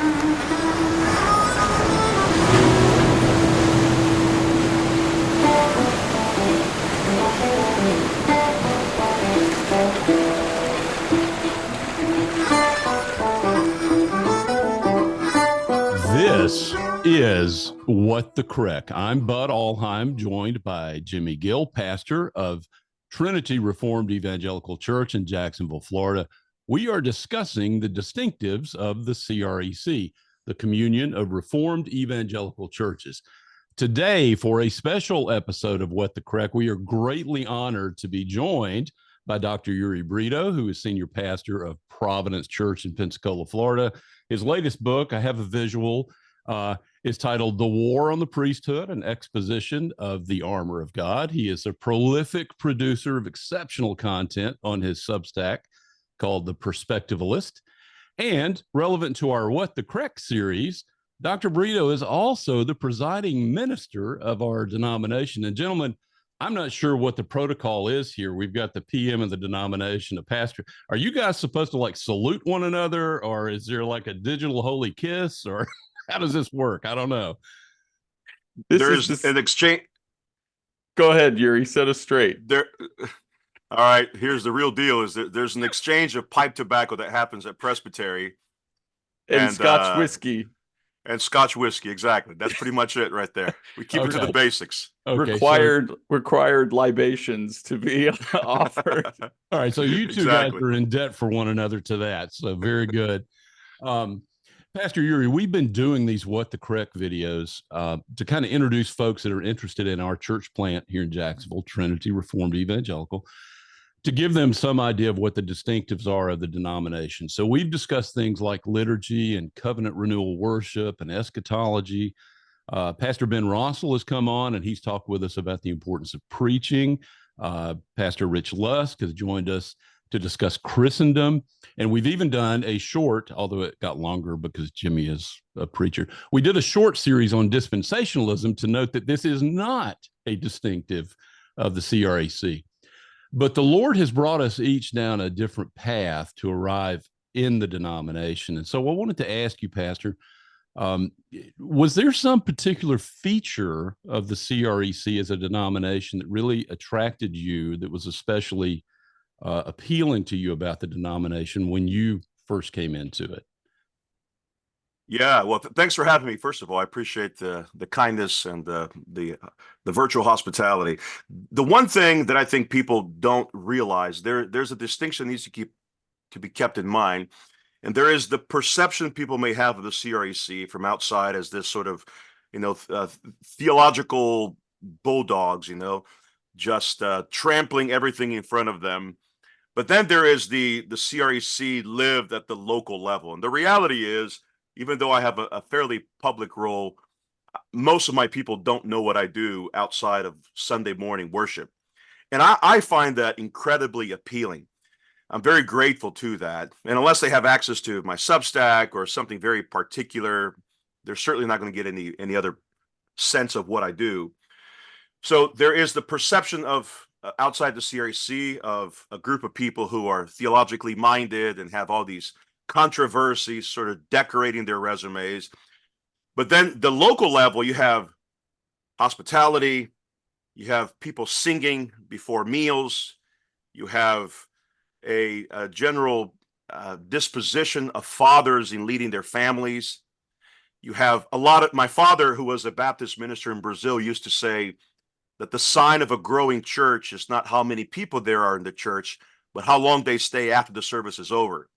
This is What the CREC. I'm Bud Alheim, joined by Jimmy Gill, pastor of Trinity Reformed Evangelical Church in Jacksonville, Florida. We are discussing the distinctives of the CREC, the Communion of Reformed Evangelical Churches. Today, for a special episode of What the CREC, we are greatly honored to be joined by Dr. Uri Brito, who is senior pastor of Providence Church in Pensacola, Florida. His latest book, I have a visual, is titled The War on the Priesthood, an exposition of the armor of God. He is a prolific producer of exceptional content on his Substack called The Perspectivalist. And relevant to our What the CREC series, Dr. Brito is also the presiding minister of our denomination. And gentlemen, I'm not sure what the protocol is here. We've got the PM of the denomination, the pastor. Are you guys supposed to like salute one another, or is there like a digital holy kiss, or how does this work? I don't know. There's an exchange. Go ahead, Yuri. Set us straight. All right. Here's the real deal: is that there's an exchange of pipe tobacco that happens at Presbytery, and Scotch whiskey. And Scotch whiskey, exactly. That's pretty much it right there. We keep it to the basics. Okay, required libations to be offered. All right, so you two guys are in debt for one another to that. So very good. Pastor Uri, we've been doing these What the CREC videos to kind of introduce folks that are interested in our church plant here in Jacksonville, Trinity Reformed Evangelical, to give them some idea of what the distinctives are of the denomination. So we've discussed things like liturgy and covenant renewal worship and eschatology. Pastor Ben Rossell has come on and he's talked with us about the importance of preaching. Pastor Rich Lusk has joined us to discuss Christendom. And we've even done a short, although it got longer because Jimmy is a preacher. We did a short series on dispensationalism to note that this is not a distinctive of the CREC. But the Lord has brought us each down a different path to arrive in the denomination. And so I wanted to ask you, Pastor, was there some particular feature of the CREC as a denomination that really attracted you, that was especially appealing to you about the denomination when you first came into it? Yeah, well, thanks for having me. First of all, I appreciate the kindness and the virtual hospitality. The one thing that I think people don't realize, there's a distinction that needs to be kept in mind, and there is the perception people may have of the CREC from outside as this sort of, theological bulldogs, just trampling everything in front of them. But then there is the CREC lived at the local level, and the reality is, even though I have a fairly public role, most of my people don't know what I do outside of Sunday morning worship. And I find that incredibly appealing. I'm very grateful to that. And unless they have access to my Substack or something very particular, they're certainly not going to get any other sense of what I do. So there is the perception of outside the CREC of a group of people who are theologically minded and have all these controversies sort of decorating their resumes. But then the local level, you have hospitality, you have people singing before meals, you have a general disposition of fathers in leading their families. You have my father, who was a Baptist minister in Brazil, used to say that the sign of a growing church is not how many people there are in the church, but how long they stay after the service is over.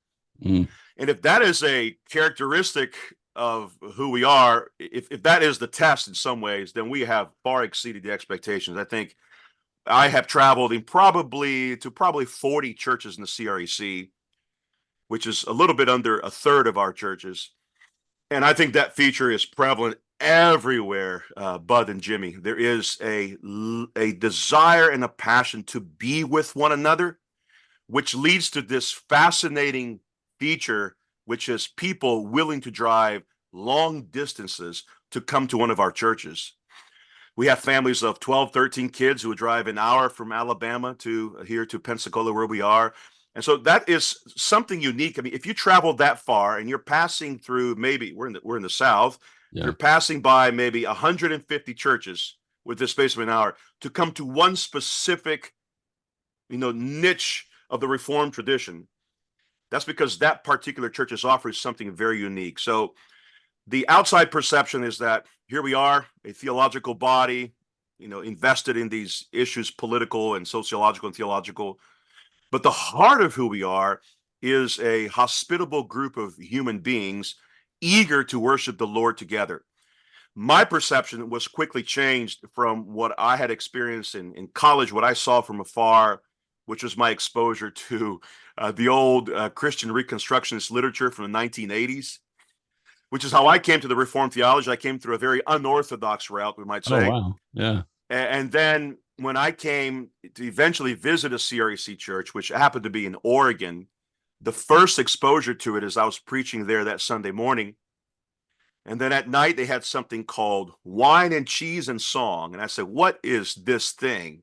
Mm. And if that is a characteristic of who we are, if that is the test in some ways, then we have far exceeded the expectations. I think I have traveled in probably 40 churches in the CREC, which is a little bit under a third of our churches. And I think that feature is prevalent everywhere, Bud and Jimmy. There is a desire and a passion to be with one another, which leads to this fascinating feature, which is people willing to drive long distances to come to one of our churches. We have families of 12, 13 kids who would drive an hour from Alabama to here to Pensacola, where we are. And so that is something unique. I mean, if you traveled that far and you're passing through, maybe we're in the South, Yeah. you're passing by maybe 150 churches with the space of an hour to come to one specific, niche of the Reformed tradition. That's because that particular church is offering something very unique. So the outside perception is that here we are, a theological body, invested in these issues, political and sociological and theological. But the heart of who we are is a hospitable group of human beings eager to worship the Lord together. My perception was quickly changed from what I had experienced in college, what I saw from afar, which was my exposure to the old Christian Reconstructionist literature from the 1980s, which is how I came to the Reformed theology. I came through a very unorthodox route, we might say. Oh, wow. Yeah. And then when I came to eventually visit a CREC church, which happened to be in Oregon, the first exposure to it is I was preaching there that Sunday morning. And then at night, they had something called Wine and Cheese and Song. And I said, what is this thing?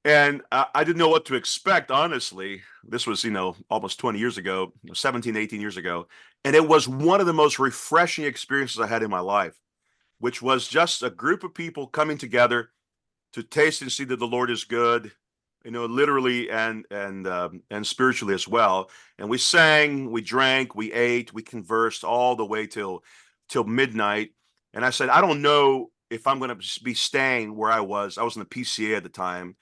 And I didn't know what to expect, honestly. This was, almost 20 years ago, 17, 18 years ago. And it was one of the most refreshing experiences I had in my life, which was just a group of people coming together to taste and see that the Lord is good, literally and spiritually as well. And we sang, we drank, we ate, we conversed all the way till midnight. And I said, I don't know if I'm going to be staying where I was. I was in the PCA at the time,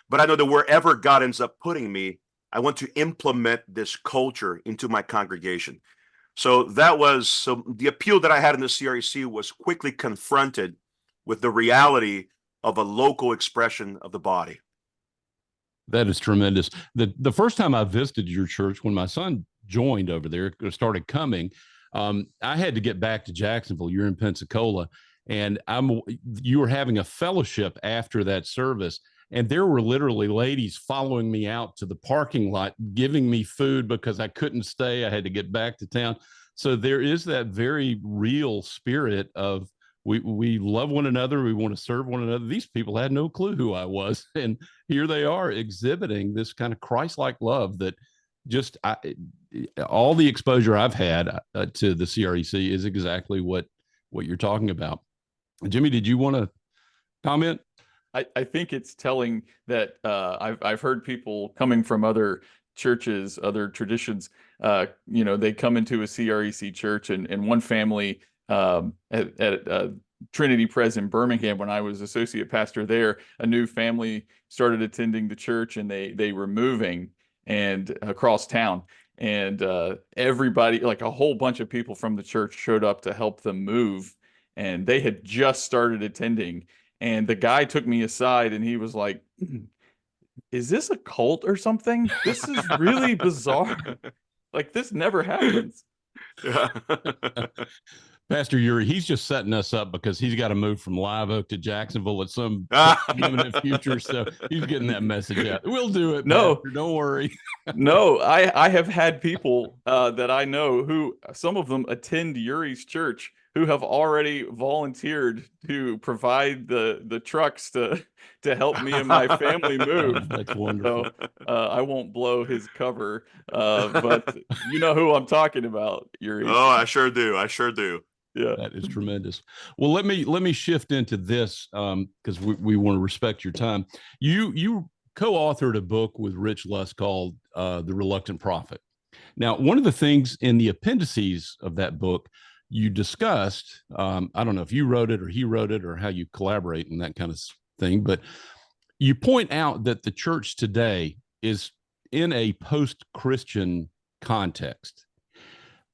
but I know that wherever God ends up putting me, I want to implement this culture into my congregation. So the appeal that I had in the CREC was quickly confronted with the reality of a local expression of the body. That is tremendous. The first time I visited your church, when my son joined over there, started coming, I had to get back to Jacksonville. You're in Pensacola, and you were having a fellowship after that service, and there were literally ladies following me out to the parking lot, giving me food because I couldn't stay. I had to get back to town. So there is that very real spirit of we love one another. We want to serve one another. These people had no clue who I was. And here they are exhibiting this kind of Christ-like love that just all the exposure I've had to the CREC is exactly what you're talking about. Jimmy, did you want to comment? I think it's telling that I've heard people coming from other churches, other traditions, they come into a CREC church, and one family at Trinity Pres in Birmingham, when I was associate pastor there, a new family started attending the church, and they were moving and across town, and everybody, like a whole bunch of people from the church, showed up to help them move, and they had just started attending. And the guy took me aside and he was like, is this a cult or something? This is really bizarre. Like, this never happens. Yeah. Pastor Uri, he's just setting us up because he's got to move from Live Oak to Jacksonville at some imminent future. So he's getting that message out. We'll do it. No, Pastor, don't worry. No, I have had people that I know who, some of them attend Uri's church, who have already volunteered to provide the trucks to help me and my family move. That's wonderful. So I won't blow his cover, but you know who I'm talking about, Uri. Oh, I sure do. I sure do. Yeah, that is tremendous. Well, let me shift into this because we want to respect your time. You co-authored a book with Rich Luss called The Reluctant Prophet. Now, one of the things in the appendices of that book you discussed, I don't know if you wrote it or he wrote it or how you collaborate and that kind of thing, but you point out that the church today is in a post-Christian context,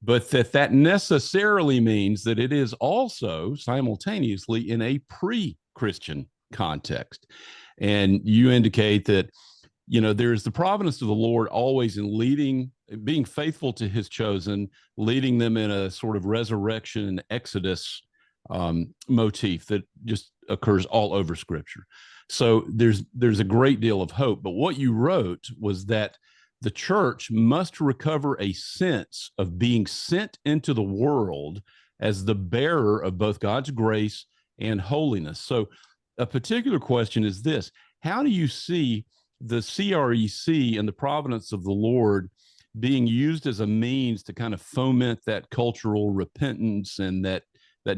but that necessarily means that it is also simultaneously in a pre-Christian context. And you indicate that, there's the providence of the Lord always in leading, being faithful to his chosen, leading them in a sort of resurrection and Exodus motif that just occurs all over Scripture. So there's a great deal of hope. But what you wrote was that the church must recover a sense of being sent into the world as the bearer of both God's grace and holiness. So a particular question is this: how do you see the CREC and the providence of the Lord being used as a means to kind of foment that cultural repentance and that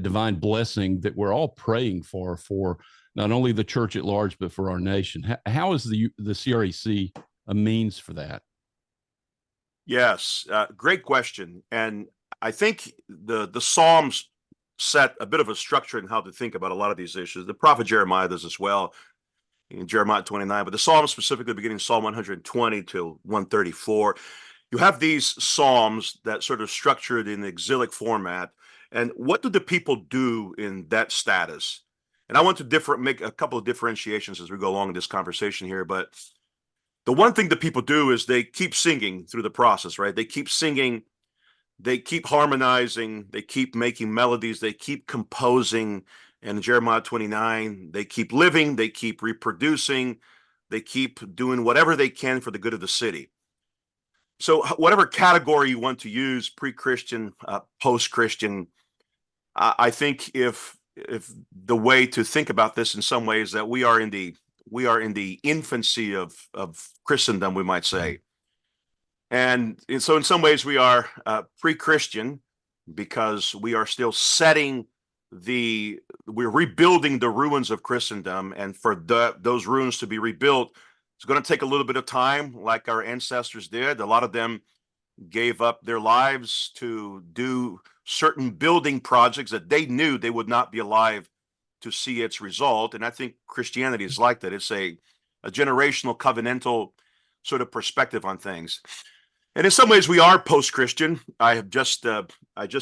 divine blessing that we're all praying for not only the church at large, but for our nation. How is the CREC a means for that? Yes, great question. And I think the Psalms set a bit of a structure in how to think about a lot of these issues. The prophet Jeremiah does as well in Jeremiah 29, but the Psalms specifically beginning Psalm 120 to 134, you have these Psalms that sort of structured in exilic format. And what do the people do in that status? And I want to make a couple of differentiations as we go along in this conversation here, but the one thing that people do is they keep singing through the process, right? They keep singing, they keep harmonizing, they keep making melodies, they keep composing. And in Jeremiah 29, they keep living, they keep reproducing, they keep doing whatever they can for the good of the city. So whatever category you want to use, pre-Christian, post-Christian, I think if the way to think about this in some ways that we are in the infancy of Christendom, we might say. And so in some ways we are pre-Christian because we are still we're rebuilding the ruins of Christendom. And for those ruins to be rebuilt, it's going to take a little bit of time, like our ancestors did. A lot of them gave up their lives to do certain building projects that they knew they would not be alive to see its result. And I think Christianity is like that. It's a generational, covenantal sort of perspective on things. And in some ways, we are post-Christian. I just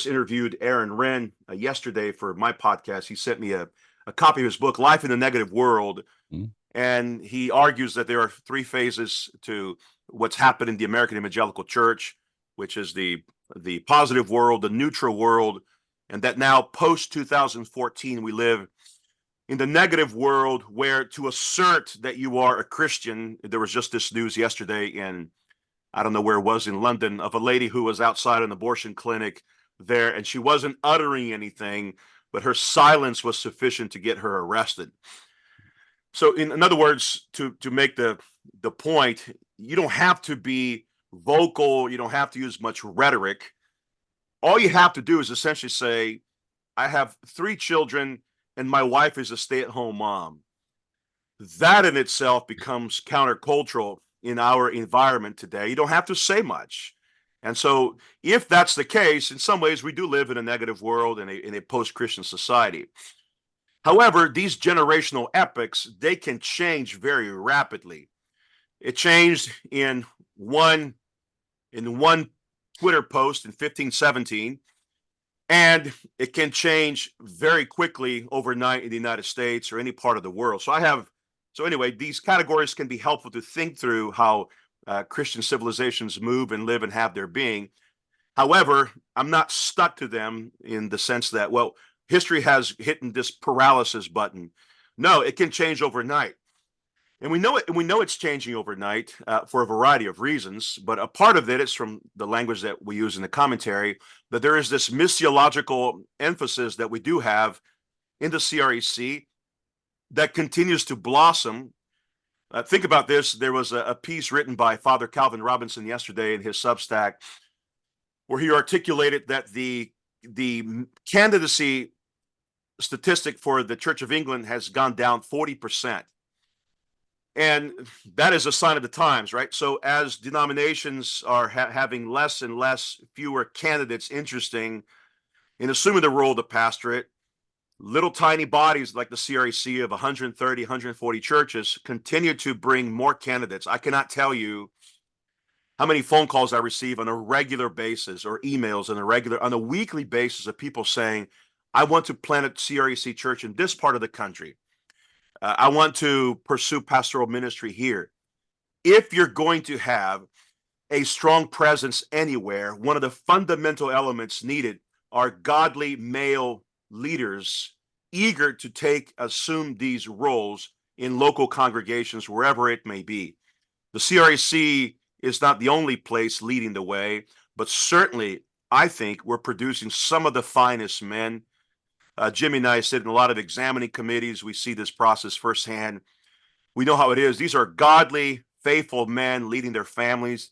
interviewed Aaron Wren yesterday for my podcast. He sent me a copy of his book, Life in the Negative World. Mm-hmm. And he argues that there are three phases to what's happened in the American Evangelical Church, which is the positive world, the neutral world, and that now post-2014, we live in the negative world where to assert that you are a Christian, there was just this news yesterday in, I don't know where it was, in London, of a lady who was outside an abortion clinic there, and she wasn't uttering anything, but her silence was sufficient to get her arrested. So in other words, to make the point, you don't have to be vocal, you don't have to use much rhetoric. All you have to do is essentially say, I have 3 children and my wife is a stay-at-home mom. That in itself becomes countercultural in our environment today. You don't have to say much. And so if that's the case, in some ways we do live in a negative world, in a post-Christian society. However, these generational epochs, they can change very rapidly. It changed in one Twitter post in 1517, and it can change very quickly overnight in the United States or any part of the world. So anyway, these categories can be helpful to think through how Christian civilizations move and live and have their being. However, I'm not stuck to them in the sense that, well, history has hit this paralysis button. No, it can change overnight. And we know it's changing overnight for a variety of reasons, but a part of it is from the language that we use in the commentary, that there is this missiological emphasis that we do have in the CREC that continues to blossom. Think about this. There was a piece written by Father Calvin Robinson yesterday in his Substack where he articulated that the candidacy statistic for the Church of England has gone down 40%. And that is a sign of the times, right? So as denominations are having less and less, fewer candidates interesting in assuming the role of the pastorate, little tiny bodies like the CREC of 130, 140 churches continue to bring more candidates. I cannot tell you how many phone calls I receive on a regular basis or emails on a weekly basis of people saying, I want to plant a CREC church in this part of the country. I want to pursue pastoral ministry here. If you're going to have a strong presence anywhere, one of the fundamental elements needed are godly male leaders eager to assume these roles in local congregations, wherever it may be. The CREC is not the only place leading the way, but certainly I think we're producing some of the finest men. Jimmy and I sit in a lot of examining committees. We see this process firsthand. We know how it is. These are godly, faithful men leading their families.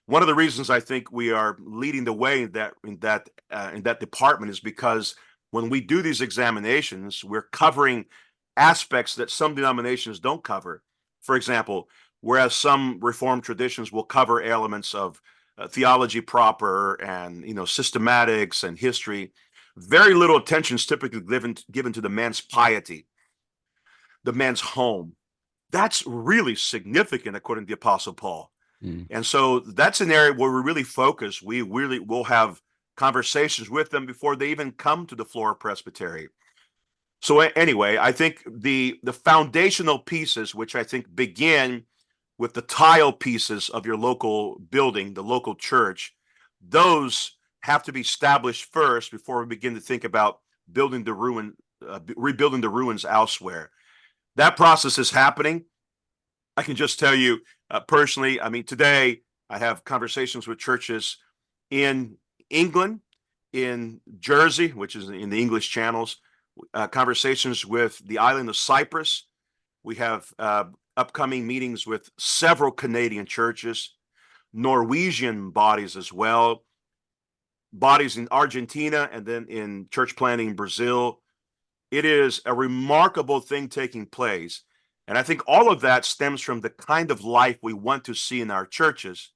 One of the reasons I think we are leading the way in that department is because when we do these examinations, we're covering aspects that some denominations don't cover. For example, whereas some Reformed traditions will cover elements of theology proper and systematics and history, very little attention is typically given to the man's piety, the man's home. That's really significant according to the Apostle Paul. And so that's an area where we really focus. We really will have conversations with them before they even come to the floor of presbytery. So anyway, I think the foundational pieces, which I think begin with the tile pieces of your local building, the local church, those have to be established first before we begin to think about rebuilding the ruins elsewhere. That process is happening. I can just tell you personally, I mean, today I have conversations with churches in England, in Jersey, which is in the English channels, conversations with the island of Cyprus. We have upcoming meetings with several Canadian churches, Norwegian bodies as well, bodies in Argentina, and then in church planting in Brazil. It is a remarkable thing taking place. And I think all of that stems from the kind of life we want to see in our churches,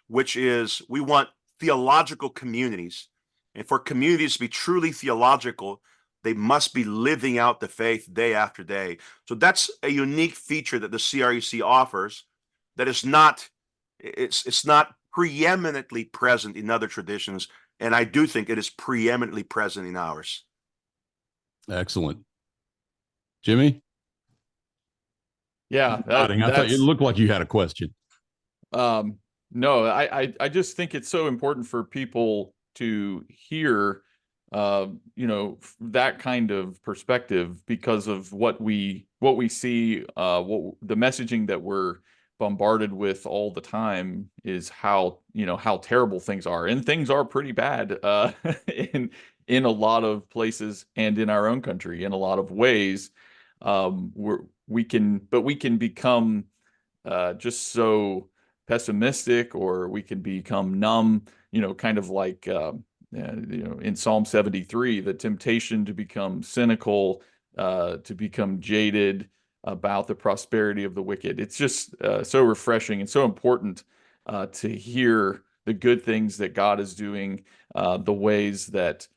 which is we want theological communities. And for communities to be truly theological, they must be living out the faith day after day. So that's a unique feature that the CREC offers that is not, it's not preeminently present in other traditions. And I do think it is preeminently present in ours. Excellent. Jimmy? Yeah. I thought it looked like you had a question. No, I just think it's so important for people to hear, that kind of perspective because of what we see, the messaging that we're bombarded with all the time is how terrible things are, and things are pretty bad, in a lot of places and in our own country in a lot of ways. We can become just so pessimistic, or we can become numb, kind of like, in Psalm 73, the temptation to become cynical, to become jaded about the prosperity of the wicked. It's just so refreshing and so important to hear the good things that God is doing, the ways that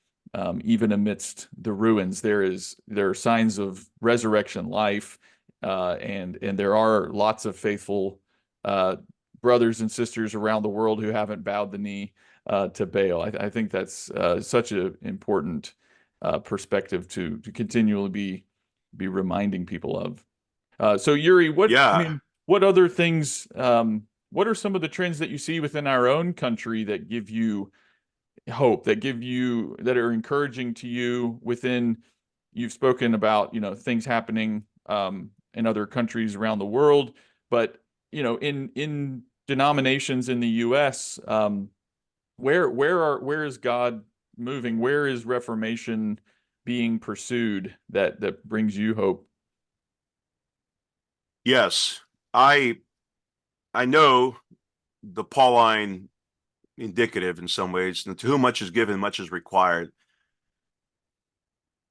even amidst the ruins, there are signs of resurrection life, and there are lots of faithful brothers and sisters around the world who haven't bowed the knee to Baal. I think that's such an important perspective to continually be reminding people of. So Uri, what other things? What are some of the trends that you see within our own country that give you hope, that are encouraging to you within? You've spoken about things happening in other countries around the world, but in denominations in the U.S., where is God moving? Where is Reformation being pursued that brings you hope? Yes, I know the Pauline indicative in some ways, and to whom much is given, much is required.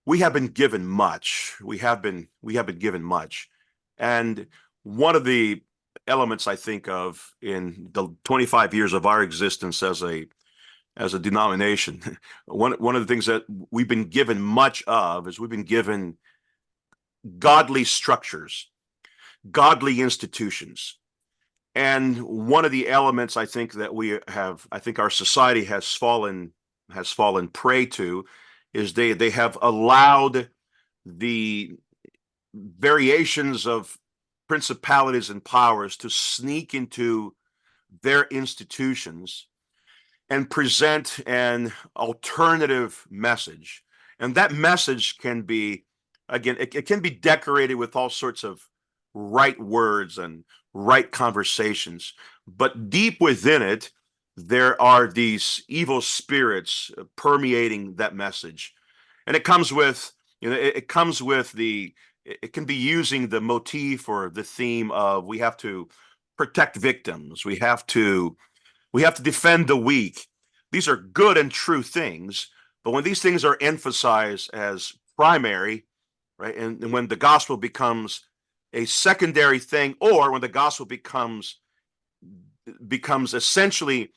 We have been given much. We have been given much. And one of the elements I think of in the 25 years of our existence as a denomination, one of the things that we've been given much of is we've been given godly structures, godly institutions. And one of the elements I think that I think our society has fallen prey to is they have allowed the variations of principalities and powers to sneak into their institutions and present an alternative message. And that message can be, again, it can be decorated with all sorts of right words and right conversations, but deep within it, there are these evil spirits permeating that message. And it comes with, it can be using the motif or the theme of we have to protect victims. We have to defend the weak. These are good and true things, but when these things are emphasized as primary, right, and when the gospel becomes a secondary thing, or when the gospel becomes essentially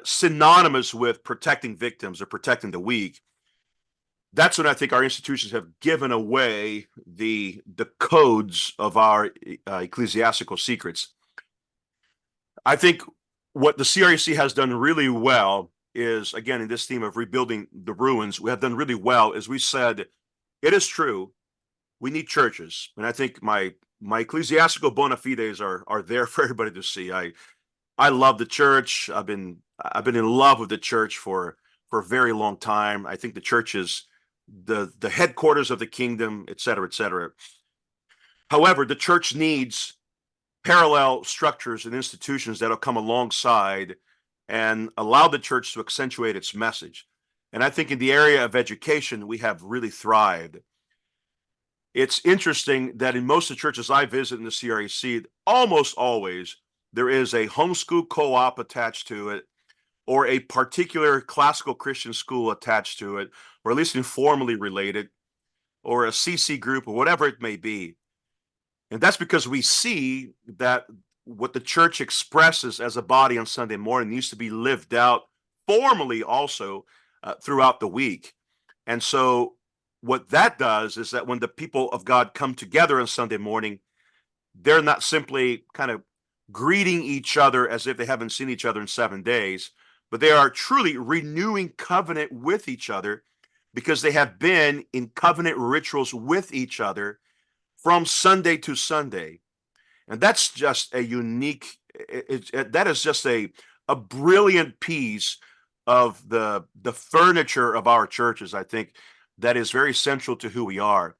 synonymous with protecting victims or protecting the weak, that's when I think our institutions have given away the codes of our ecclesiastical secrets. I think what the CREC has done really well is, again, in this theme of rebuilding the ruins, we have done really well is we said, it is true, we need churches. And I think my ecclesiastical bona fides are there for everybody to see. I love the church. I've been in love with the church for a very long time. I think the church is the headquarters of the kingdom, et cetera, et cetera. However, the church needs parallel structures and institutions that'll come alongside and allow the church to accentuate its message. And I think in the area of education, we have really thrived. It's interesting that in most of the churches I visit in the CREC, almost always there is a homeschool co-op attached to it, or a particular classical Christian school attached to it, or at least informally related, or a CC group, or whatever it may be. And that's because we see that what the church expresses as a body on Sunday morning needs to be lived out formally also throughout the week. And so what that does is that when the people of God come together on Sunday morning, they're not simply kind of greeting each other as if they haven't seen each other in 7 days, but they are truly renewing covenant with each other because they have been in covenant rituals with each other from Sunday to Sunday. And that's just a unique, that is just a brilliant piece of the furniture of our churches, I think, that is very central to who we are.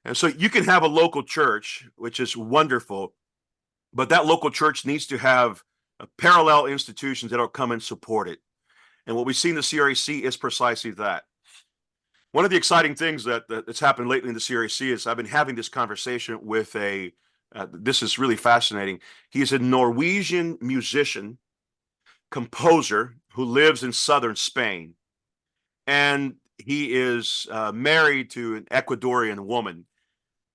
And so you can have a local church, which is wonderful, but that local church needs to have parallel institutions that will come and support it. And what we see in the CREC is precisely that. One of the exciting things that's happened lately in the CREC is I've been having this conversation with this is really fascinating. He's a Norwegian musician, composer who lives in southern Spain. And he is married to an Ecuadorian woman.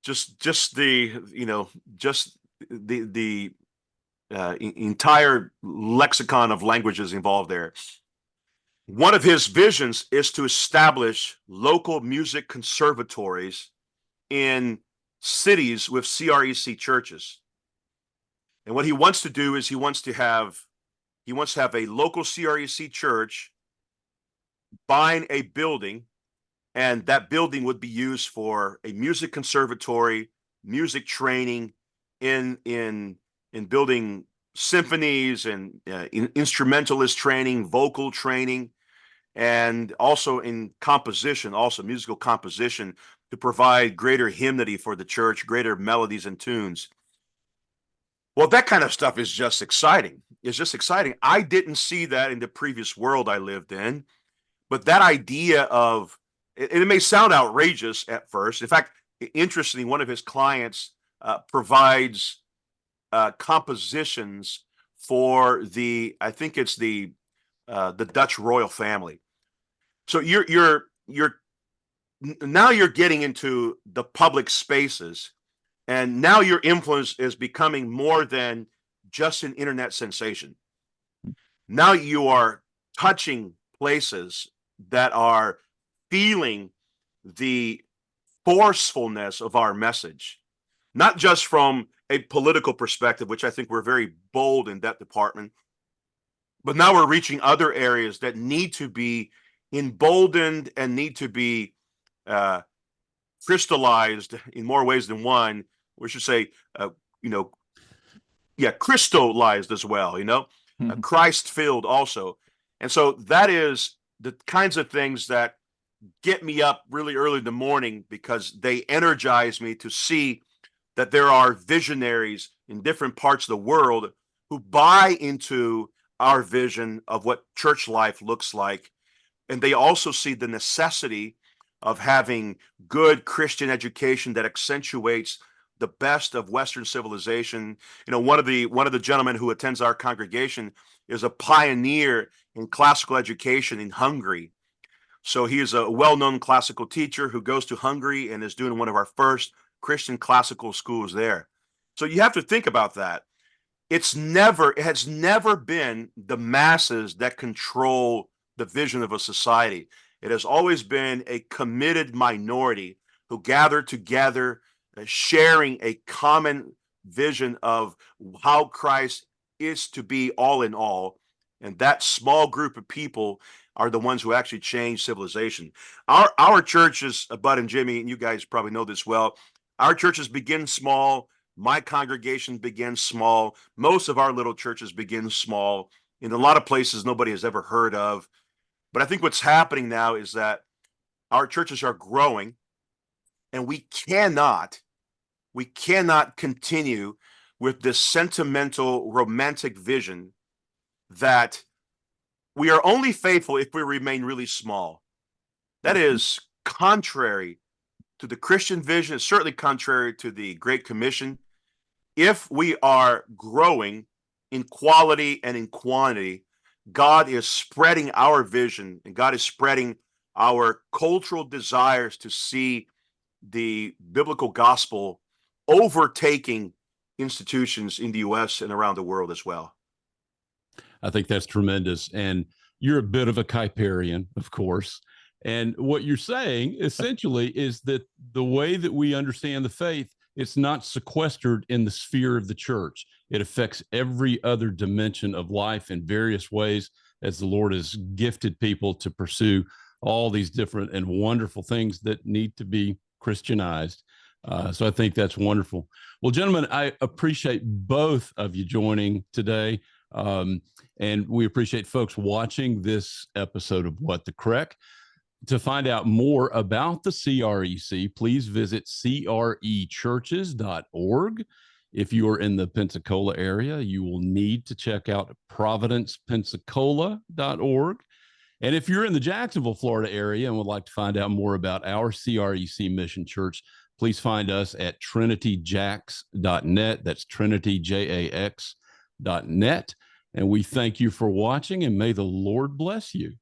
Just the entire lexicon of languages involved there. One of his visions is to establish local music conservatories in cities with CREC churches. And what he wants to do is he wants to have a local CREC church buying a building, and that building would be used for a music conservatory, music training in building symphonies and instrumentalist training, vocal training, and also in composition, also musical composition, to provide greater hymnody for the church, greater melodies and tunes. Well, that kind of stuff is just exciting. It's just exciting. I didn't see that in the previous world I lived in, but that idea of, it may sound outrageous at first. In fact, interestingly, one of his clients provides compositions for I think it's the Dutch royal family. So you're now you're getting into the public spaces, and now your influence is becoming more than just an internet sensation. Now you are touching places that are feeling the forcefulness of our message, not just from a political perspective, which I think we're very bold in that department, but now we're reaching other areas that need to be emboldened and need to be crystallized in more ways than one. We should say, crystallized as well, Christ-filled also. And so that is the kinds of things that get me up really early in the morning, because they energize me to see that there are visionaries in different parts of the world who buy into our vision of what church life looks like. And they also see the necessity of having good Christian education that accentuates the best of Western civilization. You know, one of the gentlemen who attends our congregation is a pioneer in classical education in Hungary. So he is a well-known classical teacher who goes to Hungary and is doing one of our first Christian classical schools there. So you have to think about that. It has never been the masses that control the vision of a society. It has always been a committed minority who gather together, sharing a common vision of how Christ is to be all in all. And that small group of people are the ones who actually change civilization. Our churches, Bud and Jimmy, and you guys probably know this well, our churches begin small. My congregation begins small. Most of our little churches begin small. In a lot of places nobody has ever heard of. But I think what's happening now is that our churches are growing, and we cannot continue with this sentimental, romantic vision that we are only faithful if we remain really small. That is contrary to the Christian vision. It's certainly contrary to the Great Commission. If we are growing in quality and in quantity, God is spreading our vision, and God is spreading our cultural desires to see the biblical gospel overtaking institutions in the U.S. and around the world as well. I think that's tremendous. And you're a bit of a Kuyperian, of course. And what you're saying essentially is that the way that we understand the faith, it's not sequestered in the sphere of the church. It affects every other dimension of life in various ways, as the Lord has gifted people to pursue all these different and wonderful things that need to be Christianized. So I think that's wonderful. Well, gentlemen, I appreciate both of you joining today. And we appreciate folks watching this episode of What the CREC. To find out more about the CREC, please visit crechurches.org. If you are in the Pensacola area, you will need to check out providencepensacola.org. And if you're in the Jacksonville, Florida area and would like to find out more about our CREC Mission Church, please find us at trinityjax.net. That's trinityjax.net. And we thank you for watching, and may the Lord bless you.